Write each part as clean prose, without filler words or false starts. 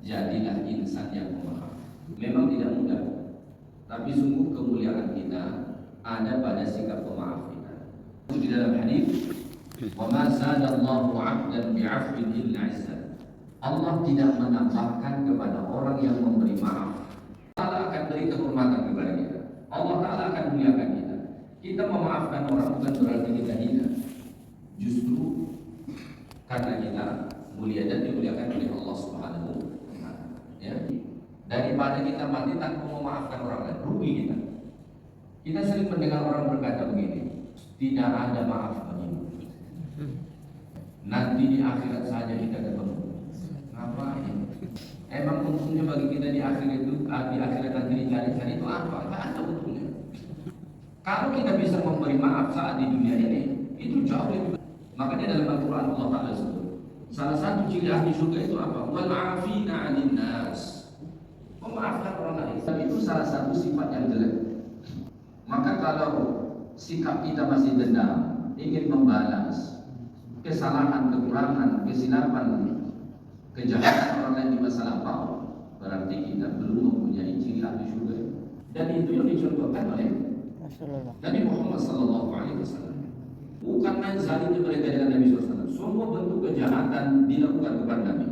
jadilah insan yang pemaaf. Memang tidak mudah, tapi sungguh kemuliaan kita ada pada sikap pemaaf kita. Di dalam hadis, "Wa ma zadallahu 'abdan bi'afwin illa 'izzan." Allah tidak menambahkan kepada orang yang memberi maaf. Allah akan beri kehormatan kepada kita. Allah Ta'ala akan muliakan kita. Kita memaafkan orang bukan berarti kita hina. Justru karena kita mulia dan dimuliakan oleh Allah Subhanahu wa Ta'ala. Ya. Daripada kita mati tanpa memaafkan orang lain, rugi kita. Kita sering mendengar orang berkata begini, tidak ada maaf bagimu. Nanti di akhirat saja kita ketemu. Ngapain? Emang untungnya bagi kita di akhirat itu, di akhirat nanti dicari-cari itu apa? Tidak ada untungnya. Kalau kita bisa memberi maaf saat di dunia ini, itu jauh lebih. Makanya dalam Al-Quran Allah Ta'ala sebut, salah satu ciri ahli surga itu apa? Wal 'afina 'anil nas. Memaafkan orang lain. Itu salah satu sifat yang jelek. Maka kalau sikap kita masih dendam, ingin membalas kesalahan, kekurangan, kesilapan, kejahatan orang lain di masa lampau, berarti kita belum mempunyai ciri ahli surga. Dan itu yang dicontohkan oleh Nabi Muhammad SAW. Bukan main zalimnya mereka dengan Nabi SAW. Semua bentuk kejahatan dilakukan kepada Nabi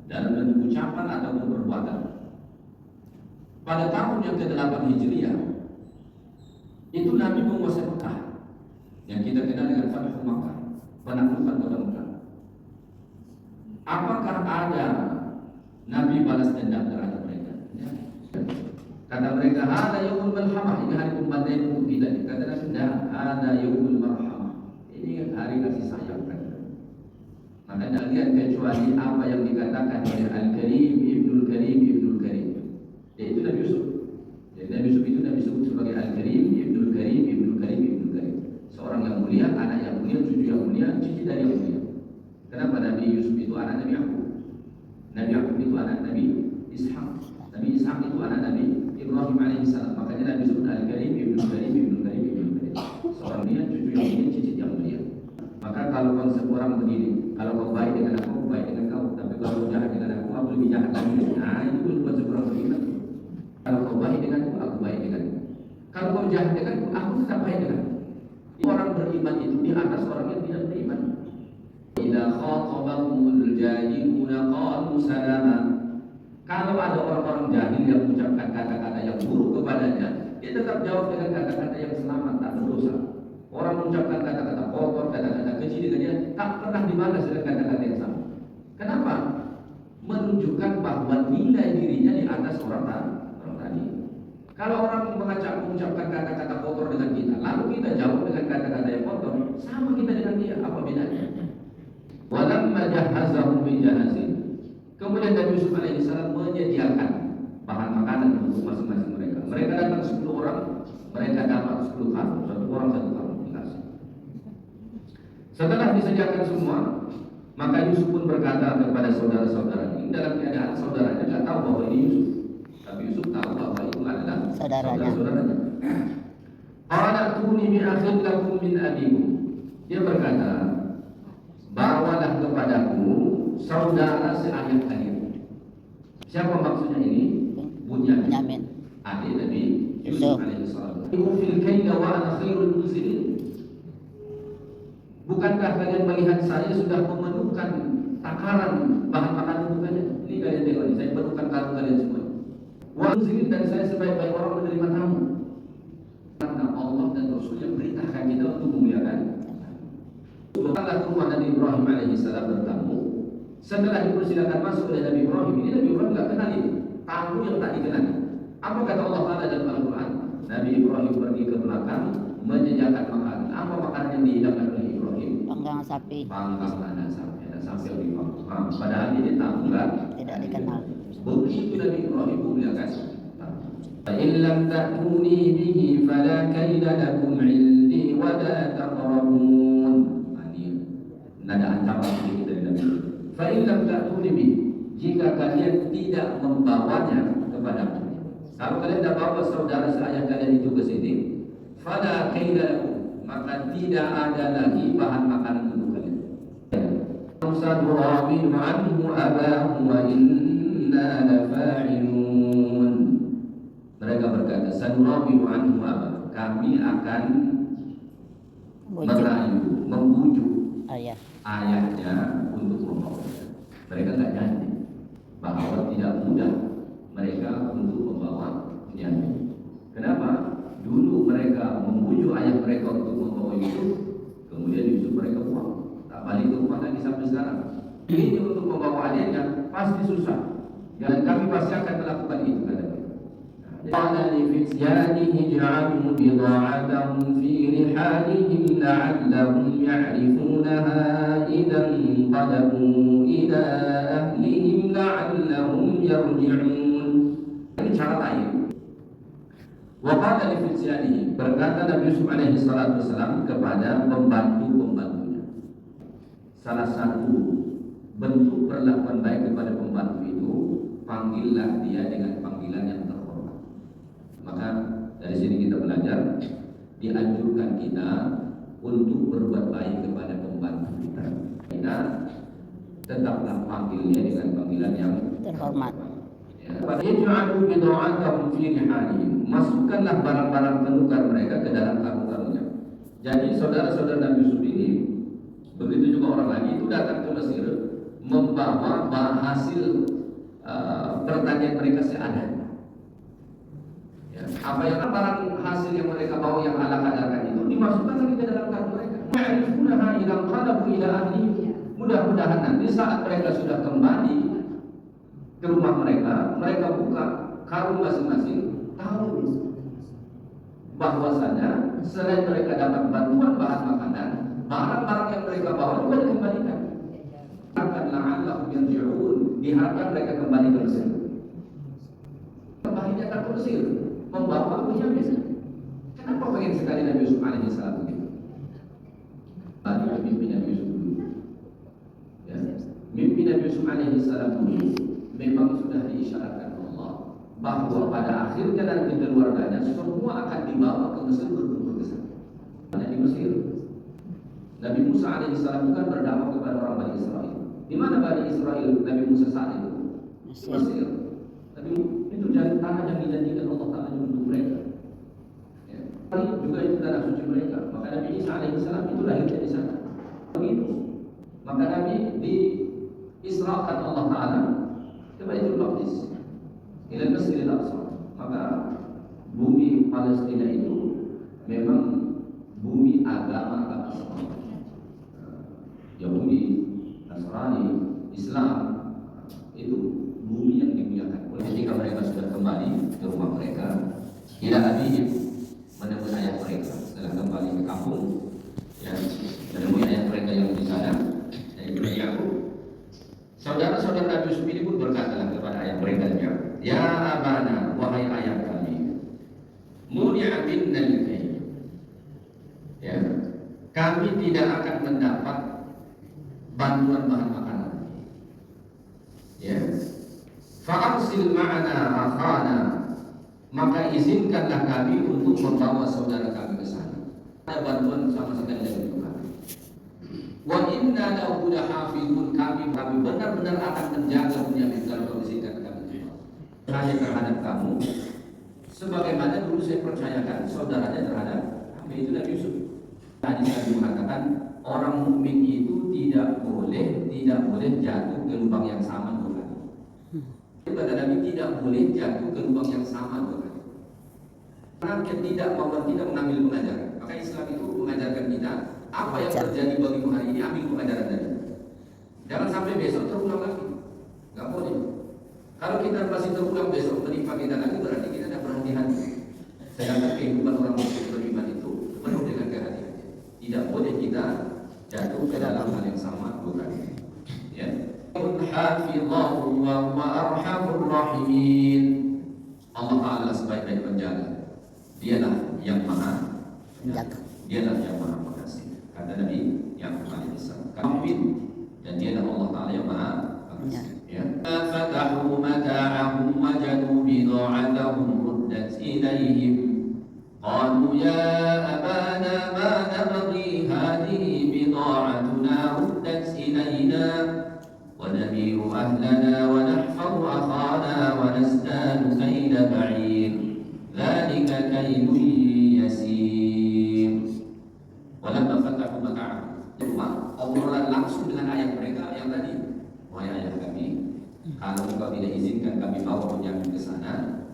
dalam bentuk ucapan ataupun perbuatan. Pada tahun yang ke-8 Hijriah, itu Nabi menguasai Mekah, yang kita kenal dengan Fathu Makkah, penaklukan kota Mekah. Apakah ada Nabi balas dendam terhadap mereka? Ya. Kata mereka, ada yaumul malhamah, ini hari pembantaian untuk kita. Kata Nabi, ada yaumul marhamah, ini hari kasih sayang. Maka tidak lihat kecuali apa yang dikatakan oleh Al-Karim, Ibnul Karim, Ibnul Karim, yaitu Nabi Yusuf. Jadi Nabi Yusuf itu Nabi disebut sebagai Al-Karim, Ibnul Karim, Ibnul Karim, Ibnul Karim. Seorang yang mulia, anak yang mulia, cucu yang mulia, cucu dari yang mulia. Kenapa Nabi Yusuf itu anak Nabi Yakub? Nabi Yakub itu anak Nabi Ishak. Nabi Ishak itu anak Nabi Ibrahim alaihissalam. Makanya Nabi disebut Al-Karim, Ibnul Karim, Ibnul Karim, Ibnul Karim. Seorang mulia, cucu yang mulia, cucu yang mulia. Maka kalau konsep orang begini, kalau kau baik dengan aku baik dengan kau, tapi kalau kau jahat dengan aku lebih jahat lagi. Nah itu konsep orang beriman. Kalau kau baik denganku, aku baik denganmu. Kalau kau jahat denganku, aku tetap baik denganmu. Orang beriman itu di atas orang yang tidak beriman. Idza khatabahumul jahiluna qalu salama. Kalau ada orang-orang jahil yang mengucapkan kata-kata yang buruk kepadanya, dia tetap jawab dengan kata-kata yang selamat, tak berdosa. Orang mengucapkan kata-kata kotor, kata-kata keji dengan dia, tak pernah dibalas dengan kata-kata yang sama. Kenapa? Menunjukkan bahwa nilai dirinya di atas orang tadi. Kalau orang mengucapkan kata-kata kotor dengan kita, lalu kita jawab dengan kata-kata yang kotor, sama kita dengan dia, apa bedanya? Walamma jahazahum bi jahazin. Kemudian Nabi Yusuf alaihissalam menyediakan bahan makanan untuk masing-masing mereka. Mereka datang 10 orang, mereka dapat 10 karung, satu orang satu karung. Setelah disediakan semua, maka Yusuf pun berkata kepada saudara-saudara ini, dalam keadaan saudaranya tidak tahu bahwa ini Yusuf, tapi Yusuf tahu bahwa itu adalah saudara-saudaranya. Qala-tuni bi akhin lakum min abikum. Dia berkata, bawalah kepadaku saudara seayah kalian. Siapa maksudnya ini? Bunyamin, adik Nabi Yusuf alaihissalam. Fil kayda wa ana khairul munzilin. Bukankah kalian melihat saya sudah memenuhkan takaran bahan makanan untuknya? Ini kalian tengok, saya penuhkan karung kalian semua. Wa munzilin, dan saya sebaik-baik orang menerima tamu. Karena Allah dan Rasulnya perintahkan kita untuk memuliakan. Setelah rumah Nabi Ibrahim alaihissalam bertamu, setelah dipersilakan masuk oleh Nabi Ibrahim, ini Nabi Ibrahim tidak kenal ini, tamu yang tak dikenali. Apa kata Allah Ta'ala dalam Al-Quran? Nabi Ibrahim pergi ke belakang menyediakan makanan. Apa makanan yang dihidangkan oleh Ibrahim? Panggang sapi. Panggang ada sapi yang dipanggang. Padahal ini tamu tidak dikenal. Begitu Nabi Ibrahim memuliakan. Fa in lam ta'tuni bihi fala kayda lakum 'indi wa la taqrabun. Nada ancaman sedikit dari Nabi. Fa in lam ta'tuni bihi, jika kalian tidak membawanya kepadaku. Kalau kalian tidak bawa saudara seayah kalian itu ke sini, fala kayda lakum, maka tidak ada lagi bahan makanan untuk kalian. Musa du'amin anhu abahu wa inna inna lafa'ilun. Mereka berkata, sanurawidu anhu apa? Kami akan merayu, membujuk ayahnya untuk membawanya. Mereka tidak janji bahwa tidak mudah mereka untuk membawa Bunyamin. Kenapa? Dulu mereka membujuk ayah mereka untuk membawa Yusuf, kemudian Yusuf mereka buang, tak balik ke rumah lagi sampai sekarang. Ini untuk membawa adiknya pasti susah, dan kami pasti akan melakukan itu, kata mereka. قال لفتيانه اجعلوا بضاعتهم في رحالهم لعلهم يعرفونها إذا انقلبوا إلى أهلهم لعلهم يرجعون. Ini cara lain. Waqala li fityanihi, berkata Nabi Yusuf alaihi salatu wasalam kepada pembantu-pembantunya. Salah satu bentuk perlakuan baik kepada pembantu itu, panggillah dia dengan panggilan yang terhormat. Maka dari sini kita belajar, dianjurkan kita untuk berbuat baik kepada pembantu kita. Kita tetaplah panggil dia dengan panggilan yang terhormat. Yaj'alu bid'atahum fi rihalihim, masukkanlah barang-barang penukar mereka ke dalam karung-karungnya. Jadi saudara-saudara Nabi Yusuf ini, begitu juga orang lagi itu datang ke Mesir membawa hasil pertanian mereka seadanya. Apa yang barang hasil yang mereka bawa yang Allah kadarkan itu dimasukkan lagi ke dalam karung mereka. Ya'rifunaha idza qalabu ila ahlihim. Mudah-mudahan nanti saat mereka sudah kembali ke rumah mereka, mereka buka karung masing-masing, tahu bahwasanya selain mereka dapat bantuan bahan makanan, barang-barang yang mereka bawa juga dikembalikan. Akan la'allahum yarji'un, diharapkan mereka kembali ke Mesir. Kembalinya ke Mesir, membawa Bunyamin. Kenapa pengen sekali Nabi Yusuf alaihi salam begitu? Ada mimpi Nabi Yusuf dulu. Ya. Mimpi Nabi Yusuf alaihi salam dulu memang sudah diisyaratkan Allah bahwa pada akhirnya nanti keluarganya semua akan dibawa ke Mesir berkumpul ke sana. Hanya di Mesir. Nabi Musa alaihi salam bukan berdakwah kepada orang Bani Israel. Di mana Bani Israel Nabi Musa saat itu? Mesir. Tapi itu tanah yang dijanjikan Allah Taala untuk mereka. Ya. Juga itu tanah suci mereka. Maka Nabi Isa alaihi salam itu lahirnya di sana. Begitu. Maka Nabi diisrakan Allah Taala ke Baitul Maqdis, ila Masjidil Aqsa. Maka bumi Palestina itu memang bumi agama semua. Yahudi, Nasrani, Islam, itu bumi yang dimuliakan. Ketika mereka sudah kembali ke rumah mereka, ila abihim, menemui ayah mereka setelah kembali ke kampung, ya, menemui ayah mereka yang di sana, yaitu Yakub. Saudara-saudara Nabi Yusuf ini pun berkatalah kepada ayah mereka, ya abana, wahai ayah kami, mulia minnal kain. Ya, kami tidak akan mendapat bantuan bahan makanan. Ya, fa'arsil ma'ana akhana, maka izinkanlah kami untuk membawa saudara kami ke sana. Ada bantuan sama sekali dari kami. Wa inna lahu lahafizun, kami benar-benar akan menjaga Bunyamin kalau kau izinkan kami. Percaya terhadap kamu, sebagaimana dulu saya percayakan saudaranya terhadap kami. Itu Nabi Yusuf. Tadi saya mengatakan orang mukmin itu tidak boleh jatuh ke lubang yang sama dua kali. Kata Nabi tidak boleh jatuh ke lubang yang sama dua kali. Karena kita tidak mengambil pengajaran. Maka Islam itu mengajarkan kita apa yang terjadi bagimu hari ini, ambil pengajaran dari. Jangan sampai besok terulang lagi. Gak boleh. Kalau kita masih terulang besok menimpa kita lagi, berarti kita tidak berhati-hati. Sedangkan kehidupan orang muslim beriman itu penuh dengan kehati-hatian. Tidak boleh kita jatuh ke dalam hal yang sama dua kali. Ya. Hafizallahu wa huwa arhamur rahimin. Allah Taala sebaik-baik penjaga. Dialah yang maha penjaga. Dialah yang maha pengasih. Kata Nabi yang alaihi salam. Kafir, dan dialah Allah Taala yang maha pengasih. Ya. Fatahu mata'ahum wajadu bid'atahum ruddat ilaihim. Qalu ya abana ma nabghi hadhihi bid'atuna ruddat ilaina wa namiru ahlana wa nahfazu Kalau engkau tidak izinkan kami bawa Bunyamin ke sana,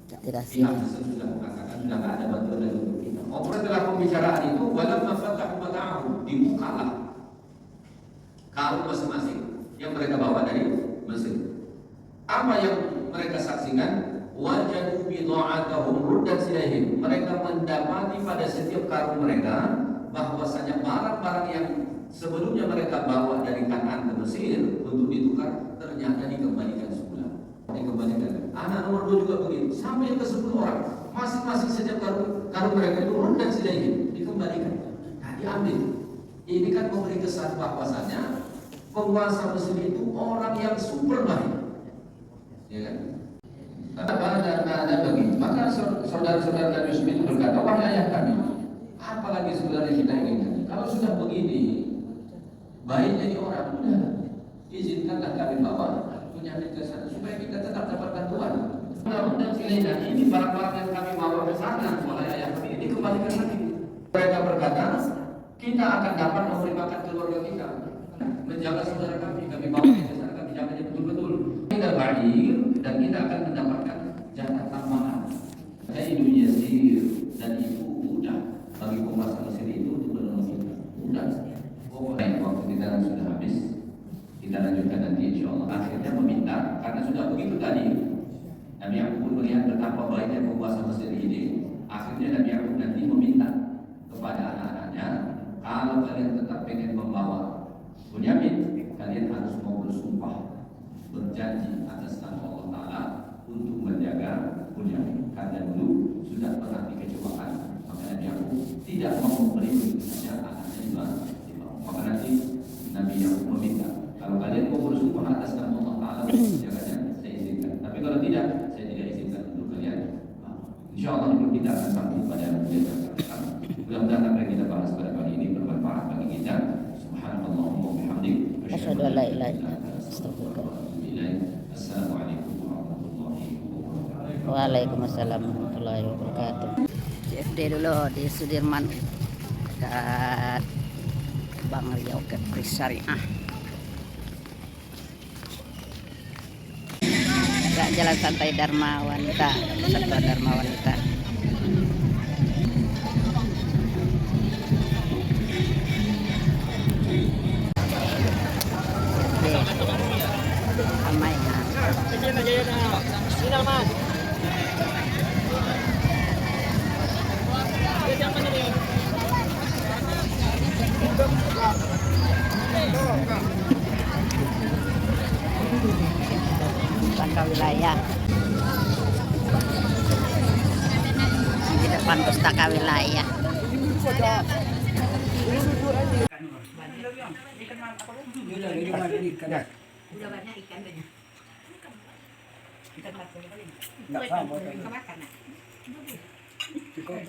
Tidak sih. pihak tersebut sudah mengatakan sudah tidak ada bantuan lagi untuk kita. Setelah pembicaraan itu, walamma fatahu mata'ahum, dibukalah karung masing-masing yang mereka bawa dari Mesir. Apa yang mereka saksikan? Wajadu bidha'atahum ruddat ilaihim. Mereka mendapati pada setiap karung mereka bahwasanya barang-barang yang sebelumnya mereka bawa dari Kanaan ke Mesir untuk ditukar ternyata dikembalikan semula. Dikembalikan. Anak nomor 2 juga begitu. Sampai ke 10 orang. Masing-masing setiap karung mereka itu ruddat ilaihim, dikembalikan. Nah, diambil. Ini kan memberi kesan bahwasanya penguasa Mesir itu orang yang super baik. Ya kan? Ada begitu. Maka saudara-saudara Nabi Yusuf itu berkata, wahai ayah kami, apalagi sebenarnya kita inginkan? Kalau sudah begini, baik jadi orang, udah izinkanlah kami bawa Bunyamin ke sana supaya kita tetap dapat bantuan. Undang-undang silainan ini barang-barang yang kami bawa ke sana, wahai ayah kami, ini kembalikan lagi. Mereka berkata, kita akan dapat memberi makan keluarga kita, menjaga saudara kami bawa ke sana, kami jaganya betul-betul. Kita ba'ir dan kita akan mendapatkan jatah tambahan. Itu yasir dan itu mudah bagi penguasa Mesir itu untuk menolong kita. Mudah. Pokoknya waktu kita sudah habis, kita lanjutkan nanti insyaallah. Akhirnya meminta karena sudah begitu tadi. Nabi Yakub melihat betapa baiknya penguasa Mesir ini. Akhirnya Nabi Yakub nanti meminta kepada anak-anaknya, kalau kalian tetap ingin membawa Bunyamin, kalian harus mau bersumpah, berjanji atas nama Allah Ta'ala untuk menjaga Bunyamin. Karena dulu sudah pernah dikecewakan, maka Nabi Yakub tidak mau memberi begitu anaknya dibawa. Maka nanti Nabi Yakub meminta, kalau kalian mau bersumpah atas nama Allah Ta'ala untuk menjaganya, saya izinkan. Tapi kalau tidak, saya tidak izinkan untuk kalian. InsyaAllah itu kita akan sambung pada kuliah akan. Mudah-mudahan apa yang kita bahas pada pagi ini bermanfaat bagi kita. Subhanallahumma wa bihamdik. Asyhadu an la ilaha illa anta, astaghfiruka. Assalamualaikum warahmatullahi wabarakatuh. Waalaikumsalam warahmatullahi wabarakatuh. CFD dulu di Sudirman dekat Bang Riau ke Kris Syariah. Jalan santai Dharma Wanita, Satwa Dharma Wanita. Ramai nah. Pustaka wilayah di depan pustaka wilayah. Udah banyak ikan banyak. Ikan mas ini paling. Ikan makan nak. Cukup.